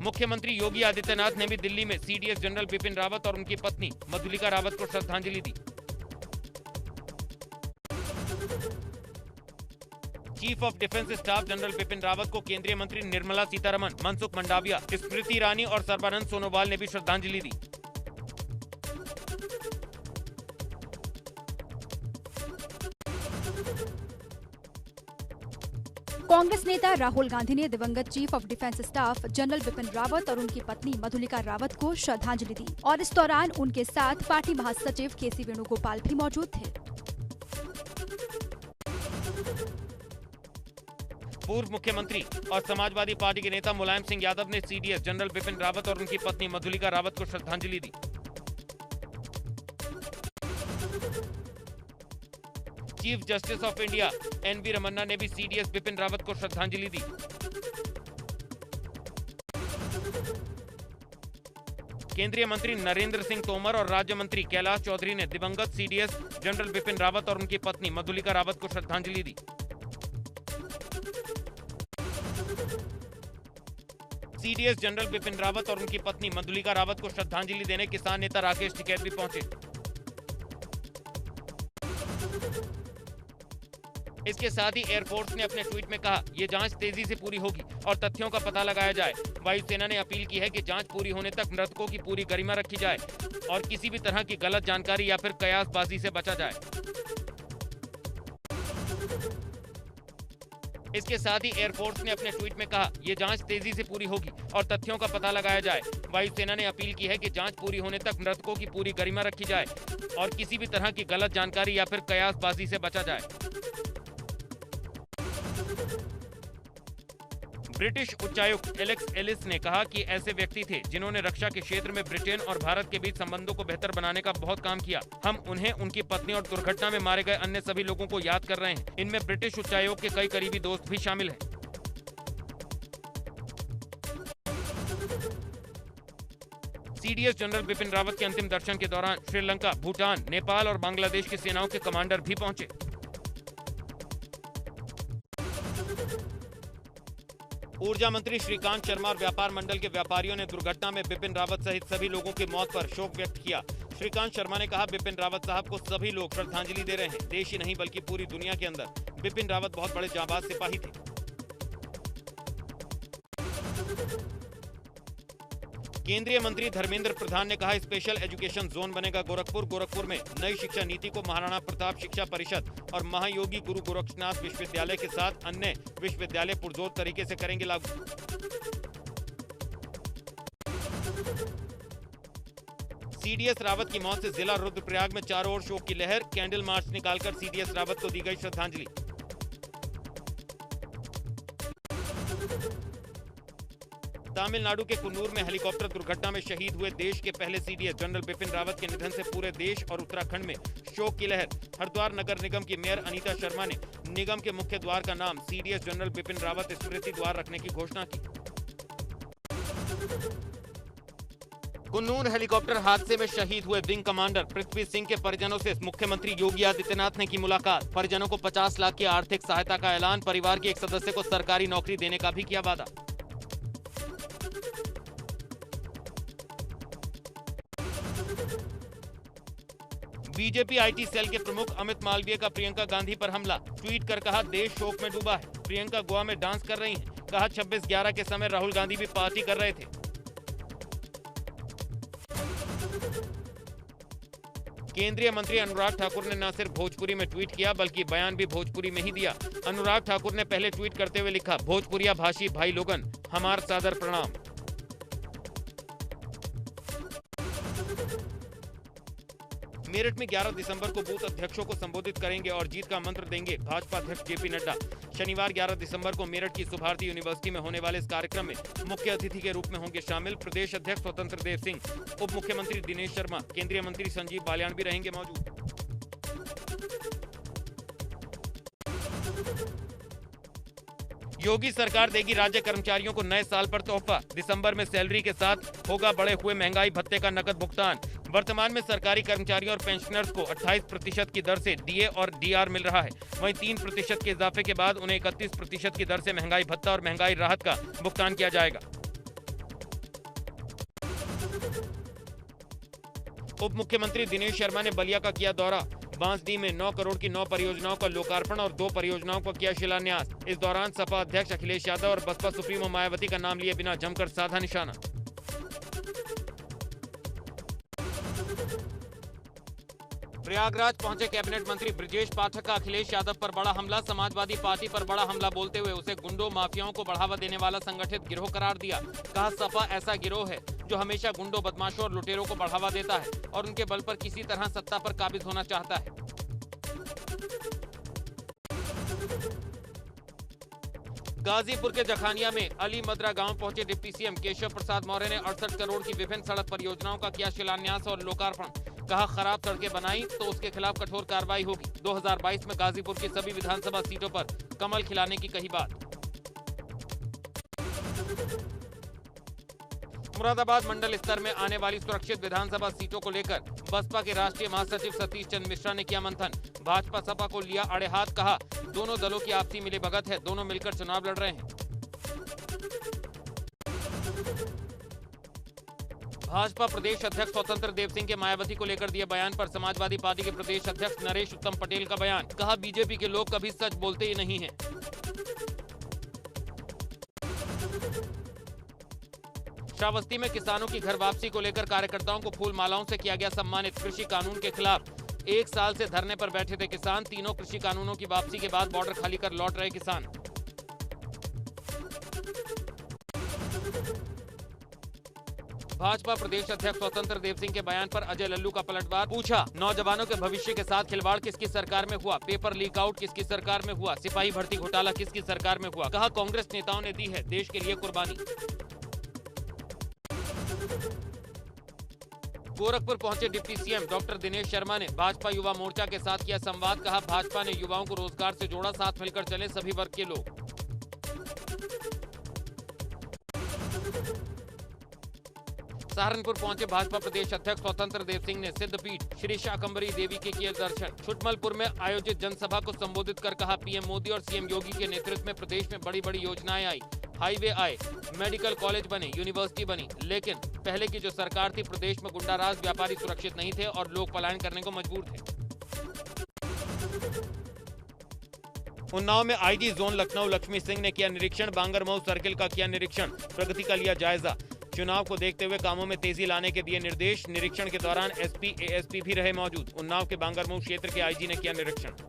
मुख्यमंत्री योगी आदित्यनाथ ने भी दिल्ली में सीडीएस जनरल बिपिन रावत और उनकी पत्नी मधुलिका रावत को श्रद्धांजलि दी। Chief of defence staff general Bipin Rawat को केंद्रीय मंत्री निर्मला सीतारमण, मनसुख मंडाविया, स्मृति ईरानी और सर्बानंद सोनोवाल ने भी श्रद्धांजलि दी। कांग्रेस नेता राहुल गांधी ने दिवंगत chief of defence staff general Bipin Rawat और उनकी पत्नी मधुलिका रावत को श्रद्धांजलि दी और इस दौरान उनके साथ पार्टी महासचिव केसी वेणुगोपाल भी मौजूद थे। पूर्व मुख्यमंत्री और समाजवादी पार्टी के नेता मुलायम सिंह यादव ने सीडीएस जनरल बिपिन रावत और उनकी पत्नी मधुलिका रावत को श्रद्धांजलि दी। Chief justice of India NV Ramana ने भी सीडीएस बिपिन रावत को श्रद्धांजलि दी। केंद्रीय मंत्री नरेंद्र सिंह तोमर और राज्य मंत्री कैलाश चौधरी ने दिवंगत सीडीएस जनरल बिपिन रावत और उनकी पत्नी मधुलिका रावत को श्रद्धांजलि दी। सीडीएस जनरल बिपिन रावत और उनकी पत्नी मधुलिका रावत को श्रद्धांजलि देने किसान नेता राकेश टिकैत भी पहुंचे। इसके साथ ही एयरफोर्स ने अपने ट्वीट में कहा, ये जांच तेजी से पूरी होगी और तथ्यों का पता लगाया जाए। वायुसेना ने अपील की है कि जांच पूरी होने तक मृतकों की पूरी गरिमा रखी जाए और किसी भी तरह की गलत जानकारी या फिर कयासबाजी से बचा जाए। इसके साथ ही एयरफोर्स ने अपने ट्वीट में कहा, ये जांच तेजी से पूरी होगी और तथ्यों का पता लगाया जाए। वायुसेना ने अपील की है कि जांच पूरी होने तक मृतकों की पूरी गरिमा रखी जाए और किसी भी तरह की गलत जानकारी या फिर कयासबाजी से बचा जाए। ब्रिटिश उच्चायुक्त एलेक्स एलिस ने कहा कि ऐसे व्यक्ति थे जिन्होंने रक्षा के क्षेत्र में ब्रिटेन और भारत के बीच संबंधों को बेहतर बनाने का बहुत काम किया। हम उन्हें, उनकी पत्नी और दुर्घटना में मारे गए अन्य सभी लोगों को याद कर रहे हैं। इनमें ब्रिटिश उच्चायोग के कई करीबी दोस्त भी शामिल हैं। सीडीएस जनरल बिपिन रावत के अंतिम दर्शन के दौरान श्रीलंका, भूटान, नेपाल और बांग्लादेश की सेनाओं के कमांडर भी पहुंचे। ऊर्जा मंत्री श्रीकांत शर्मा और व्यापार मंडल के व्यापारियों ने दुर्घटना में बिपिन रावत सहित सभी लोगों की मौत पर शोक व्यक्त किया। श्रीकांत शर्मा ने कहा, बिपिन रावत साहब को सभी लोग श्रद्धांजलि दे रहे हैं। देश ही नहीं बल्कि पूरी दुनिया के अंदर बिपिन रावत बहुत बड़े जांबाज सिपाही थे। केंद्रीय मंत्री धर्मेंद्र प्रधान ने कहा, स्पेशल एजुकेशन जोन बनेगा गोरखपुर। गोरखपुर में नई शिक्षा नीति को महाराणा प्रताप शिक्षा परिषद और महायोगी गुरु गोरक्षनाथ विश्वविद्यालय के साथ अन्य विश्वविद्यालय पुरजोर तरीके से करेंगे लागू। सीडीएस रावत की मौत से जिला रुद्रप्रयाग में चारों ओर शोक की लहर। कैंडल मार्च निकालकर सीडीएस रावत को दी गई श्रद्धांजलि। तमिलनाडु के कुन्नूर में हेलीकॉप्टर दुर्घटना में शहीद हुए देश के पहले सीडीएस जनरल बिपिन रावत के निधन से पूरे देश और उत्तराखंड में शोक की लहर। हरिद्वार नगर निगम की मेयर अनीता शर्मा ने निगम के मुख्य द्वार का नाम सीडीएस जनरल बिपिन रावत स्मृति द्वार रखने की घोषणा की। कुन्नूर हेलीकॉप्टर हादसे में शहीद हुए विंग कमांडर पृथ्वी सिंह के परिजनों से मुख्यमंत्री योगी आदित्यनाथ ने की मुलाकात। परिजनों को 50 लाख की आर्थिक सहायता का ऐलान। परिवार के एक सदस्य को सरकारी नौकरी देने का भी किया वादा। बीजेपी आईटी सेल के प्रमुख अमित मालवीय का प्रियंका गांधी पर हमला। ट्वीट कर कहा, देश शोक में डूबा है। प्रियंका गोवा में डांस कर रही हैं। कहा, 26/11 के समय राहुल गांधी भी पार्टी कर रहे थे। केंद्रीय मंत्री अनुराग ठाकुर ने न सिर्फ भोजपुरी में ट्वीट किया बल्कि बयान भी भोजपुरी में ही दिया। अनुराग ठाकुर ने पहले ट्वीट करते हुए लिखा, भोजपुरिया भाषी भाई लोगन, हमार सादर प्रणाम। मेरठ में 11 दिसंबर को बूथ अध्यक्षों को संबोधित करेंगे और जीत का मंत्र देंगे भाजपा अध्यक्ष जेपी नड्डा। शनिवार 11 दिसंबर को मेरठ की सुभारती यूनिवर्सिटी में होने वाले इस कार्यक्रम में मुख्य अतिथि के रूप में होंगे शामिल प्रदेश अध्यक्ष स्वतंत्र देव सिंह, उप मुख्यमंत्री दिनेश शर्मा, केंद्रीय मंत्री संजीव बालियान भी रहेंगे मौजूद। योगी सरकार देगी राज्य कर्मचारियों को नए साल पर तोहफा। दिसंबर में सैलरी के साथ होगा बढ़े हुए महंगाई भत्ते का नकद भुगतान। वर्तमान में सरकारी कर्मचारियों और पेंशनर्स को 28% की दर से डीए और डीआर मिल रहा है। वहीं 3% के इजाफे के बाद उन्हें 31% की दर से महंगाई भत्ता और महंगाई राहत का भुगतान किया जाएगा। उप मुख्यमंत्री दिनेश शर्मा ने बलिया का किया दौरा। बांसडीह में 9 करोड़ की 9 परियोजनाओं का लोकार्पण और 2 परियोजनाओं का किया शिलान्यास। इस दौरान सपा अध्यक्ष अखिलेश यादव और बसपा सुप्रीमो मायावती का नाम लिए बिना जमकर साधा निशाना। प्रयागराज पहुंचे कैबिनेट मंत्री ब्रिजेश पाठक का अखिलेश यादव पर बड़ा हमला। समाजवादी पार्टी पर बड़ा हमला बोलते हुए उसे गुंडों माफियाओं को बढ़ावा देने वाला संगठित गिरोह करार दिया। कहा सपा ऐसा गिरोह है जो हमेशा गुंडों, बदमाशों और लुटेरों को बढ़ावा देता है और उनके बल पर किसी तरह सत्ता पर काबिज होना चाहता है। गाजीपुर के जखानिया में अली मद्रा गांव पहुंचे डिप्टी सीएम केशव प्रसाद मौर्य ने 68 करोड़ की विभिन्न सड़क परियोजनाओं का किया शिलान्यास और लोकार्पण। कहा खराब सड़कें बनाई तो उसके खिलाफ कठोर कार्रवाई होगी। 2022 में गाजीपुर की सभी विधानसभा सीटों पर कमल खिलाने की कही बात। मुरादाबाद मंडल स्तर में आने वाली सुरक्षित विधानसभा सीटों को लेकर बसपा के राष्ट्रीय महासचिव सतीश चंद्र मिश्रा ने किया मंथन। भाजपा सपा को लिया आड़े हाथ। कहा दोनों दलों की आपसी मिलीभगत है, दोनों मिलकर चुनाव लड़ रहे हैं। भाजपा प्रदेश अध्यक्ष स्वतंत्र देव सिंह के मायावती को लेकर दिए बयान पर समाजवादी पार्टी के प्रदेश अध्यक्ष नरेश उत्तम पटेल का बयान। कहा बीजेपी के लोग कभी सच बोलते ही नहीं हैं। श्रावस्ती में किसानों की घर वापसी को लेकर कार्यकर्ताओं को फूल मालाओं से किया गया सम्मानित। कृषि कानून के खिलाफ 1 साल से धरने पर बैठे थे किसान। तीनों कृषि कानूनों की वापसी के बाद बॉर्डर खाली कर लौट रहे किसान। भाजपा प्रदेश अध्यक्ष स्वतंत्र देव सिंह के बयान पर अजय लल्लू का पलटवार। पूछा नौजवानों के भविष्य के साथ खिलवाड़ किसकी सरकार में हुआ? पेपर लीक आउट किसकी सरकार में हुआ? सिपाही भर्ती घोटाला किसकी सरकार में हुआ? कहा कांग्रेस नेताओं ने दी है देश के लिए कुर्बानी। गोरखपुर पहुंचे deputy CM doctor Dinesh Sharma ने भाजपा युवा मोर्चा के साथ किया संवाद। कहा भाजपा ने युवाओं को रोजगार से जोड़ा, साथ मिलकर चले सभी वर्ग के लोग। सहारनपुर पहुंचे भाजपा प्रदेश अध्यक्ष स्वतंत्र देव सिंह ने सिद्धपीठ श्री शाकंभरी देवी के किए दर्शन। छुटमलपुर में आयोजित जनसभा को संबोधित कर कहा पीएम मोदी और सीएम योगी के नेतृत्व में प्रदेश में बड़ी बड़ी योजनाएं आई, हाईवे आए, मेडिकल कॉलेज बने, यूनिवर्सिटी बनी। लेकिन पहले की जो सरकार थी प्रदेश में गुंडाराज, व्यापारी सुरक्षित नहीं थे और लोग पलायन करने को मजबूर थे। उन्नाव में आईजी जोन लखनऊ लक्ष्मी सिंह ने किया निरीक्षण। बांगरमऊ सर्किल का किया निरीक्षण, प्रगति का लिया जायजा। चुनाव को देखते हुए कामों में तेजी लाने के दिए निर्देश। निरीक्षण के दौरान एसपी एएसपी भी रहे मौजूद। उन्नाव के बांगरमऊ क्षेत्र के आईजी ने किया निरीक्षण।